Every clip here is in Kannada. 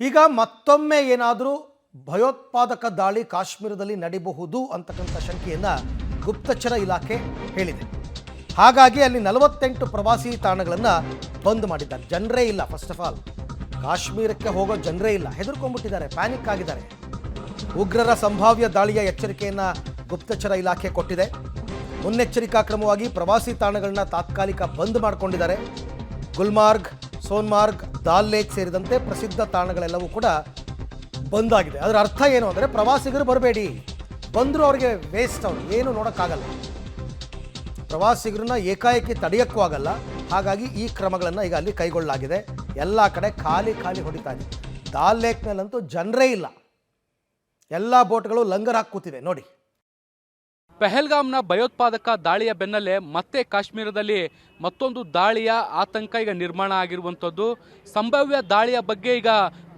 ಈಗ ಮತ್ತೊಮ್ಮೆ ಏನಾದರೂ ಭಯೋತ್ಪಾದಕ ದಾಳಿ ಕಾಶ್ಮೀರದಲ್ಲಿ ನಡಿಬಹುದು ಅಂತಕ್ಕಂಥ ಶಂಕೆಯನ್ನು ಗುಪ್ತಚರ ಇಲಾಖೆ ಹೇಳಿದೆ. ಹಾಗಾಗಿ ಅಲ್ಲಿ 48 ಪ್ರವಾಸಿ ತಾಣಗಳನ್ನು ಬಂದ್ ಮಾಡಿದ್ದಾರೆ. ಜನರೇ ಇಲ್ಲ. ಫಸ್ಟ್ ಆಫ್ ಆಲ್ ಕಾಶ್ಮೀರಕ್ಕೆ ಹೋಗೋ ಜನರೇ ಇಲ್ಲ. ಹೆದರ್ಕೊಂಡ್ಬಿಟ್ಟಿದ್ದಾರೆ, ಪ್ಯಾನಿಕ್ ಆಗಿದ್ದಾರೆ. ಉಗ್ರರ ಸಂಭಾವ್ಯ ದಾಳಿಯ ಎಚ್ಚರಿಕೆಯನ್ನು ಗುಪ್ತಚರ ಇಲಾಖೆ ಕೊಟ್ಟಿದೆ. ಮುನ್ನೆಚ್ಚರಿಕಾ ಕ್ರಮವಾಗಿ ಪ್ರವಾಸಿ ತಾಣಗಳನ್ನ ತಾತ್ಕಾಲಿಕ ಬಂದ್ ಮಾಡಿಕೊಂಡಿದ್ದಾರೆ. ಗುಲ್ಮಾರ್ಗ್, ಸೋನ್ಮಾರ್ಗ್, ದಾಲ್ ಲೇಕ್ ಸೇರಿದಂತೆ ಪ್ರಸಿದ್ಧ ತಾಣಗಳೆಲ್ಲವೂ ಕೂಡ ಬಂದ್ ಆಗಿದೆ. ಅದರ ಅರ್ಥ ಏನು ಅಂದರೆ ಪ್ರವಾಸಿಗರು ಬರಬೇಡಿ, ಬಂದರೂ ಅವ್ರಿಗೆ ವೇಸ್ಟ್, ಅವ್ರು ಏನು ನೋಡೋಕ್ಕಾಗಲ್ಲ, ಪ್ರವಾಸಿಗರನ್ನ ಏಕಾಏಕಿ ತಡೆಯೋಕ್ಕೂ ಆಗಲ್ಲ. ಹಾಗಾಗಿ ಈ ಕ್ರಮಗಳನ್ನು ಈಗ ಅಲ್ಲಿ ಕೈಗೊಳ್ಳಲಾಗಿದೆ. ಎಲ್ಲ ಕಡೆ ಖಾಲಿ ಹೊಡಿತಾ ಇದೆ. ದಾಲ್ ಲೇಕ್ನಲ್ಲಂತೂ ಜನರೇ ಇಲ್ಲ. ಎಲ್ಲ ಬೋಟ್ಗಳು ಲಂಗರ್ ಹಾಕಿ ಕೂತಿವೆ ನೋಡಿ. ಪೆಹಲ್ಗಾಮ್ನ ಭಯೋತ್ಪಾದಕ ದಾಳಿಯ ಬೆನ್ನಲ್ಲೇ ಮತ್ತೆ ಕಾಶ್ಮೀರದಲ್ಲಿ ಮತ್ತೊಂದು ದಾಳಿಯ ಆತಂಕ ಈಗ ನಿರ್ಮಾಣ ಆಗಿರುವಂಥದ್ದು. ಸಂಭಾವ್ಯ ದಾಳಿಯ ಬಗ್ಗೆ ಈಗ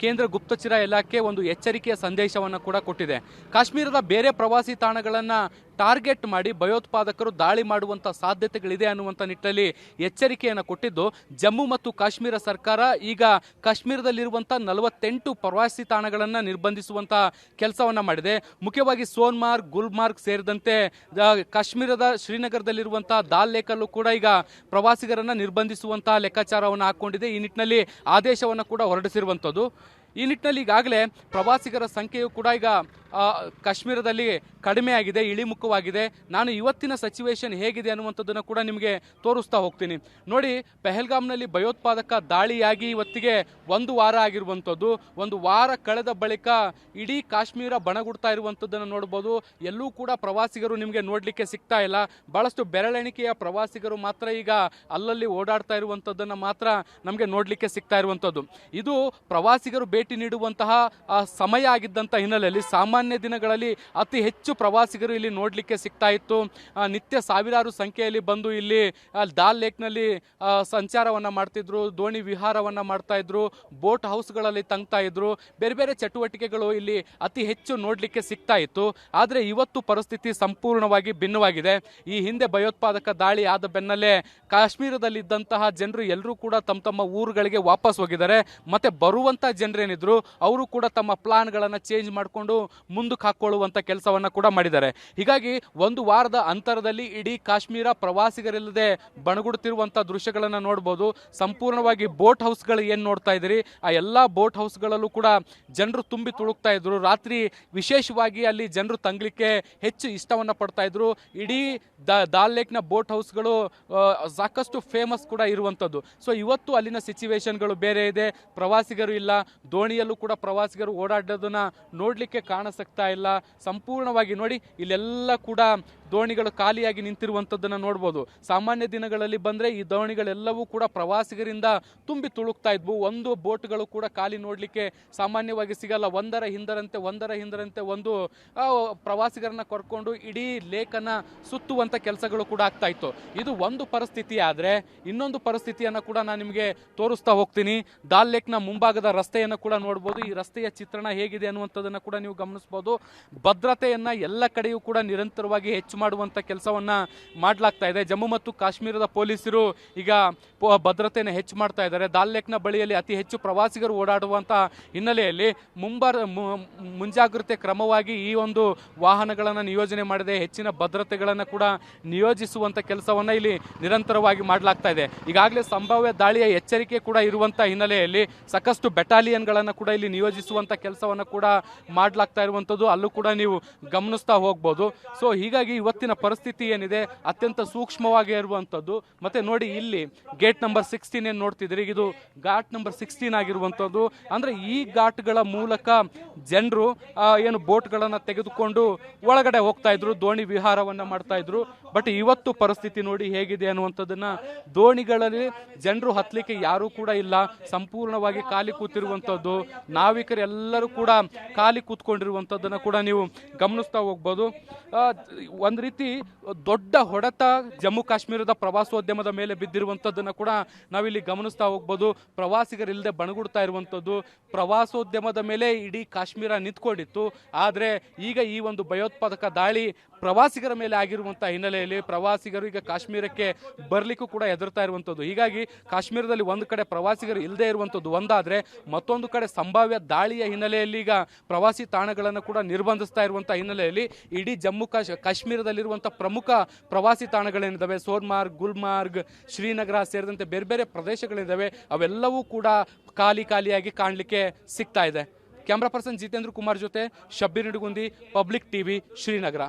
ಕೇಂದ್ರ ಗುಪ್ತಚರ ಇಲಾಖೆ ಒಂದು ಎಚ್ಚರಿಕೆಯ ಸಂದೇಶವನ್ನು ಕೂಡ ಕೊಟ್ಟಿದೆ. ಕಾಶ್ಮೀರದ ಬೇರೆ ಪ್ರವಾಸಿ ತಾಣಗಳನ್ನು ಟಾರ್ಗೆಟ್ ಮಾಡಿ ಭಯೋತ್ಪಾದಕರು ದಾಳಿ ಮಾಡುವಂಥ ಸಾಧ್ಯತೆಗಳಿದೆ ಅನ್ನುವಂಥ ನಿಟ್ಟಿನಲ್ಲಿ ಎಚ್ಚರಿಕೆಯನ್ನು ಕೊಟ್ಟಿದ್ದು, ಜಮ್ಮು ಮತ್ತು ಕಾಶ್ಮೀರ ಸರ್ಕಾರ ಈಗ ಕಾಶ್ಮೀರದಲ್ಲಿರುವಂಥ 48 ಪ್ರವಾಸಿ ತಾಣಗಳನ್ನು ನಿರ್ಬಂಧಿಸುವಂಥ ಕೆಲಸವನ್ನು ಮಾಡಿದೆ. ಮುಖ್ಯವಾಗಿ ಸೋನ್ಮಾರ್ಗ್, ಗುಲ್ಮಾರ್ಗ್ ಸೇರಿದಂತೆ ಕಾಶ್ಮೀರದ ಶ್ರೀನಗರದಲ್ಲಿರುವಂಥ ದಾಲ್ ಲೇಕಲ್ಲೂ ಕೂಡ ಈಗ ಪ್ರವಾಸಿಗರನ್ನು ನಿರ್ಬಂಧಿಸುವಂತಹ ಲೆಕ್ಕಾಚಾರವನ್ನು ಹಾಕ್ಕೊಂಡಿದೆ. ಈ ನಿಟ್ಟಿನಲ್ಲಿ ಆದೇಶವನ್ನು ಕೂಡ ಹೊರಡಿಸಿರುವಂಥದ್ದು. ಈ ನಿಟ್ಟಿನಲ್ಲಿ ಈಗಾಗಲೇ ಪ್ರವಾಸಿಗರ ಸಂಖ್ಯೆಯು ಕೂಡ ಈಗ ಕಾಶ್ಮೀರದಲ್ಲಿ ಕಡಿಮೆ ಆಗಿದೆ, ಇಳಿಮುಖವಾಗಿದೆ. ನಾನು ಇವತ್ತಿನ ಸಿಚುವೇಶನ್ ಹೇಗಿದೆ ಅನ್ನುವಂಥದ್ದನ್ನು ಕೂಡ ನಿಮಗೆ ತೋರಿಸ್ತಾ ಹೋಗ್ತೀನಿ. ನೋಡಿ, ಪೆಹಲ್ಗಾಮ್ನಲ್ಲಿ ಭಯೋತ್ಪಾದಕ ದಾಳಿಯಾಗಿ ಇವತ್ತಿಗೆ 1 ವಾರ ಆಗಿರುವಂಥದ್ದು. 1 ವಾರ ಕಳೆದ ಬಳಿಕ ಇಡೀ ಕಾಶ್ಮೀರ ಬಣಗುಡ್ತಾ ಇರುವಂಥದ್ದನ್ನು ನೋಡ್ಬೋದು. ಎಲ್ಲೂ ಕೂಡ ಪ್ರವಾಸಿಗರು ನಿಮಗೆ ನೋಡಲಿಕ್ಕೆ ಸಿಗ್ತಾ ಇಲ್ಲ. ಭಾಳಷ್ಟು ಬೆರಳೆಣಿಕೆಯ ಪ್ರವಾಸಿಗರು ಮಾತ್ರ ಈಗ ಅಲ್ಲಲ್ಲಿ ಓಡಾಡ್ತಾ ಇರುವಂಥದ್ದನ್ನು ಮಾತ್ರ ನಮಗೆ ನೋಡಲಿಕ್ಕೆ ಸಿಗ್ತಾ ಇರುವಂಥದ್ದು. ಇದು ಪ್ರವಾಸಿಗರು ಭೇಟಿ ನೀಡುವಂತಹ ಸಮಯ ಆಗಿದ್ದಂಥ ಹಿನ್ನೆಲೆಯಲ್ಲಿ ಸಾಮಾನ್ಯ ದಿನಗಳಲ್ಲಿ ಅತಿ ಹೆಚ್ಚು ಪ್ರವಾಸಿಗರು ಇಲ್ಲಿ ನೋಡಲಿಕ್ಕೆ ಸಿಗ್ತಾ ಇತ್ತು. ನಿತ್ಯ ಸಾವಿರಾರು ಸಂಖ್ಯೆಯಲ್ಲಿ ಬಂದು ಇಲ್ಲಿ ದಾಲ್ ಲೇಕ್ನಲ್ಲಿ ಸಂಚಾರವನ್ನು ಮಾಡ್ತಿದ್ರು, ದೋಣಿ ವಿಹಾರವನ್ನು ಮಾಡ್ತಾ ಇದ್ರು, ಬೋಟ್ ಹೌಸ್ಗಳಲ್ಲಿ ತಂಗ್ತಾ ಇದ್ರು. ಬೇರೆ ಬೇರೆ ಚಟುವಟಿಕೆಗಳು ಇಲ್ಲಿ ಅತಿ ಹೆಚ್ಚು ನೋಡಲಿಕ್ಕೆ ಸಿಗ್ತಾ ಇತ್ತು. ಆದರೆ ಇವತ್ತು ಪರಿಸ್ಥಿತಿ ಸಂಪೂರ್ಣವಾಗಿ ಭಿನ್ನವಾಗಿದೆ. ಈ ಹಿಂದೆ ಭಯೋತ್ಪಾದಕ ದಾಳಿ ಆದ ಬೆನ್ನಲ್ಲೇ ಕಾಶ್ಮೀರದಲ್ಲಿದ್ದಂತಹ ಜನರು ಎಲ್ಲರೂ ಕೂಡ ತಮ್ಮ ಊರುಗಳಿಗೆ ವಾಪಸ್ ಹೋಗಿದ್ದಾರೆ. ಮತ್ತೆ ಬರುವಂಥ ಜನರೇನಿದ್ರು ಅವರು ಕೂಡ ತಮ್ಮ ಪ್ಲಾನ್ಗಳನ್ನು ಚೇಂಜ್ ಮಾಡಿಕೊಂಡು ಮುಂದಕ್ಕೆ ಹಾಕೊಳ್ಳುವಂಥ ಕೆಲಸವನ್ನು ಕೂಡ ಮಾಡಿದ್ದಾರೆ. ಹೀಗಾಗಿ 1 ವಾರದ ಅಂತರದಲ್ಲಿ ಇಡೀ ಕಾಶ್ಮೀರ ಪ್ರವಾಸಿಗರಿಲ್ಲದೆ ಬಣಗುಡುತ್ತಿರುವಂಥ ದೃಶ್ಯಗಳನ್ನು ನೋಡ್ಬೋದು. ಸಂಪೂರ್ಣವಾಗಿ ಬೋಟ್ ಹೌಸ್ಗಳು ಏನು ನೋಡ್ತಾ ಇದ್ದೀರಿ, ಆ ಎಲ್ಲ ಬೋಟ್ ಹೌಸ್ಗಳಲ್ಲೂ ಕೂಡ ಜನರು ತುಂಬಿ ತುಳುಕ್ತಾ ಇದ್ರು. ರಾತ್ರಿ ವಿಶೇಷವಾಗಿ ಅಲ್ಲಿ ಜನರು ತಂಗಲಿಕ್ಕೆ ಹೆಚ್ಚು ಇಷ್ಟವನ್ನು ಪಡ್ತಾ ಇದ್ರು. ಇಡೀ ದಾಲ್ ಲೇಕ್ನ ಬೋಟ್ ಹೌಸ್ಗಳು ಸಾಕಷ್ಟು ಫೇಮಸ್ ಕೂಡ ಇರುವಂಥದ್ದು. ಸೊ ಇವತ್ತು ಅಲ್ಲಿನ ಸಿಚುವೇಶನ್ಗಳು ಬೇರೆ ಇದೆ. ಪ್ರವಾಸಿಗರು ಇಲ್ಲ, ದೋಣಿಯಲ್ಲೂ ಕೂಡ ಪ್ರವಾಸಿಗರು ಓಡಾಡೋದನ್ನ ನೋಡಲಿಕ್ಕೆ ಕಾಣಿಸ್ತಾ ಇಲ್ಲ. ಸಂಪೂರ್ಣವಾಗಿ ನೋಡಿ, ಇಲ್ಲೆಲ್ಲ ಕೂಡ ದೋಣಿಗಳು ಖಾಲಿಯಾಗಿ ನಿಂತಿರುವಂಥದ್ದನ್ನು ನೋಡ್ಬೋದು. ಸಾಮಾನ್ಯ ದಿನಗಳಲ್ಲಿ ಬಂದರೆ ಈ ದೋಣಿಗಳೆಲ್ಲವೂ ಕೂಡ ಪ್ರವಾಸಿಗರಿಂದ ತುಂಬಿ ತುಳುಕ್ತಾ ಇದ್ವು. ಒಂದು ಬೋಟ್ಗಳು ಕೂಡ ಖಾಲಿ ನೋಡಲಿಕ್ಕೆ ಸಾಮಾನ್ಯವಾಗಿ ಸಿಗಲ್ಲ. ಒಂದರ ಹಿಂದರಂತೆ ಒಂದು ಪ್ರವಾಸಿಗರನ್ನ ಕರ್ಕೊಂಡು ಇಡೀ ಲೇಕನ್ನು ಸುತ್ತುವಂಥ ಕೆಲಸಗಳು ಕೂಡ ಆಗ್ತಾ ಇತ್ತು. ಇದು ಒಂದು ಪರಿಸ್ಥಿತಿ. ಆದರೆ ಇನ್ನೊಂದು ಪರಿಸ್ಥಿತಿಯನ್ನು ಕೂಡ ನಾನು ನಿಮಗೆ ತೋರಿಸ್ತಾ ಹೋಗ್ತೀನಿ. ದಾಲ್ ಲೇಕ್ನ ಮುಂಭಾಗದ ರಸ್ತೆಯನ್ನು ಕೂಡ ನೋಡ್ಬೋದು. ಈ ರಸ್ತೆಯ ಚಿತ್ರಣ ಹೇಗಿದೆ ಅನ್ನುವಂಥದ್ದನ್ನು ಕೂಡ ನೀವು ಗಮನಿಸಬಹುದು. ಭದ್ರತೆಯನ್ನು ಎಲ್ಲ ಕಡೆಯೂ ಕೂಡ ನಿರಂತರವಾಗಿ ಹೆಚ್ಚು ಮಾಡುವಂಥ ಕೆಲಸವನ್ನು ಮಾಡಲಾಗ್ತಾ ಇದೆ. ಜಮ್ಮು ಮತ್ತು ಕಾಶ್ಮೀರದ ಪೊಲೀಸರು ಈಗ ಭದ್ರತೆಯನ್ನು ಹೆಚ್ಚು ಮಾಡ್ತಾ ಇದ್ದಾರೆ. ದಾಲ್ ಲೇಕ್ನ ಬಳಿಯಲ್ಲಿ ಅತಿ ಹೆಚ್ಚು ಪ್ರವಾಸಿಗರು ಓಡಾಡುವಂಥ ಹಿನ್ನೆಲೆಯಲ್ಲಿ ಮುಂಜಾಗ್ರತೆ ಕ್ರಮವಾಗಿ ಈ ಒಂದು ವಾಹನಗಳನ್ನು ನಿಯೋಜನೆ ಮಾಡಿದೆ. ಹೆಚ್ಚಿನ ಭದ್ರತೆಗಳನ್ನು ಕೂಡ ನಿಯೋಜಿಸುವಂಥ ಕೆಲಸವನ್ನು ಇಲ್ಲಿ ನಿರಂತರವಾಗಿ ಮಾಡಲಾಗ್ತಾ ಇದೆ. ಈಗಾಗಲೇ ಸಂಭಾವ್ಯ ದಾಳಿಯ ಎಚ್ಚರಿಕೆ ಕೂಡ ಇರುವಂಥ ಹಿನ್ನೆಲೆಯಲ್ಲಿ ಸಾಕಷ್ಟು ಬೆಟಾಲಿಯನ್ಗಳನ್ನು ಕೂಡ ಇಲ್ಲಿ ನಿಯೋಜಿಸುವಂಥ ಕೆಲಸವನ್ನು ಕೂಡ ಮಾಡಲಾಗ್ತಾ ಇರುವಂಥದ್ದು ಅಲ್ಲೂ ಕೂಡ ನೀವು ಗಮನಿಸ್ತಾ ಹೋಗ್ಬೋದು. ಸೊ ಹೀಗಾಗಿ ಇವತ್ತಿನ ಪರಿಸ್ಥಿತಿ ಏನಿದೆ ಅತ್ಯಂತ ಸೂಕ್ಷ್ಮವಾಗಿ ಇರುವಂಥದ್ದು. ಮತ್ತೆ ನೋಡಿ, ಇಲ್ಲಿ ಗೇಟ್ ನಂಬರ್ 16 ಏನು ನೋಡ್ತಿದ್ರಿ, ಇದು ಘಾಟ್ ನಂಬರ್ 16 ಆಗಿರುವಂಥದ್ದು. ಅಂದರೆ ಈ ಘಾಟ್ಗಳ ಮೂಲಕ ಜನರು ಏನು ಬೋಟ್ಗಳನ್ನು ತೆಗೆದುಕೊಂಡು ಒಳಗಡೆ ಹೋಗ್ತಾ ಇದ್ರು, ದೋಣಿ ವಿಹಾರವನ್ನು ಮಾಡ್ತಾ ಇದ್ರು. ಬಟ್ ಇವತ್ತು ಪರಿಸ್ಥಿತಿ ನೋಡಿ ಹೇಗಿದೆ ಅನ್ನುವಂಥದ್ದನ್ನ, ದೋಣಿಗಳಲ್ಲಿ ಜನರು ಹತ್ತಲಿಕ್ಕೆ ಯಾರೂ ಕೂಡ ಇಲ್ಲ. ಸಂಪೂರ್ಣವಾಗಿ ಖಾಲಿ ಕೂತಿರುವಂಥದ್ದು, ನಾವಿಕರೆಲ್ಲರೂ ಕೂಡ ಖಾಲಿ ಕೂತ್ಕೊಂಡಿರುವಂಥದ್ದನ್ನು ಕೂಡ ನೀವು ಗಮನಿಸ್ತಾ ಹೋಗ್ಬೋದು. ಒಂದು ರೀತಿ ದೊಡ್ಡ ಹೊಡೆತ ಜಮ್ಮು ಕಾಶ್ಮೀರದ ಪ್ರವಾಸೋದ್ಯಮದ ಮೇಲೆ ಬಿದ್ದಿರುವಂಥದ್ದನ್ನು ಕೂಡ ನಾವಿಲ್ಲಿ ಗಮನಿಸ್ತಾ ಹೋಗ್ಬೋದು. ಪ್ರವಾಸಿಗರಿಲ್ಲದೆ ಬಣಗುಡ್ತಾ ಇರುವಂಥದ್ದು, ಪ್ರವಾಸೋದ್ಯಮದ ಮೇಲೆ ಇಡೀ ಕಾಶ್ಮೀರ ನಿಂತ್ಕೊಂಡಿತ್ತು. ಆದರೆ ಈಗ ಈ ಒಂದು ಭಯೋತ್ಪಾದಕ ದಾಳಿ ಪ್ರವಾಸಿಗರ ಮೇಲೆ ಆಗಿರುವಂಥ ಹಿನ್ನೆಲೆಯಲ್ಲಿ ಪ್ರವಾಸಿಗರು ಈಗ ಕಾಶ್ಮೀರಕ್ಕೆ ಬರಲಿಕ್ಕೂ ಕೂಡ ಹೆದರ್ತಾ ಇರುವಂಥದ್ದು. ಹೀಗಾಗಿ ಕಾಶ್ಮೀರದಲ್ಲಿ ಒಂದು ಕಡೆ ಪ್ರವಾಸಿಗರು ಇಲ್ಲದೆ ಇರುವಂಥದ್ದು ಒಂದಾದರೆ, ಮತ್ತೊಂದು ಕಡೆ ಸಂಭಾವ್ಯ ದಾಳಿಯ ಹಿನ್ನೆಲೆಯಲ್ಲಿ ಈಗ ಪ್ರವಾಸಿ ತಾಣಗಳನ್ನು ಕೂಡ ನಿರ್ಬಂಧಿಸ್ತಾ ಇರುವಂಥ ಹಿನ್ನೆಲೆಯಲ್ಲಿ ಇಡೀ ಜಮ್ಮು ಕಾಶ್ಮೀರದಲ್ಲಿರುವಂಥ ಪ್ರಮುಖ ಪ್ರವಾಸಿ ತಾಣಗಳೇನಿದ್ದಾವೆ, ಸೋನ್ಮಾರ್ಗ್, ಗುಲ್ಮಾರ್ಗ್, ಶ್ರೀನಗರ ಸೇರಿದಂತೆ ಬೇರೆ ಬೇರೆ ಪ್ರದೇಶಗಳಿದ್ದಾವೆ, ಅವೆಲ್ಲವೂ ಕೂಡ ಖಾಲಿಯಾಗಿ ಕಾಣಲಿಕ್ಕೆ ಸಿಗ್ತಾ ಇದೆ. ಕ್ಯಾಮ್ರಾ ಪರ್ಸನ್ ಜಿತೇಂದ್ರ ಕುಮಾರ್ ಜೊತೆ ಶಬ್ಬೀರ್ ನಿಡುಗುಂದಿ, ಪಬ್ಲಿಕ್ ಟಿವಿ, ಶ್ರೀನಗರ.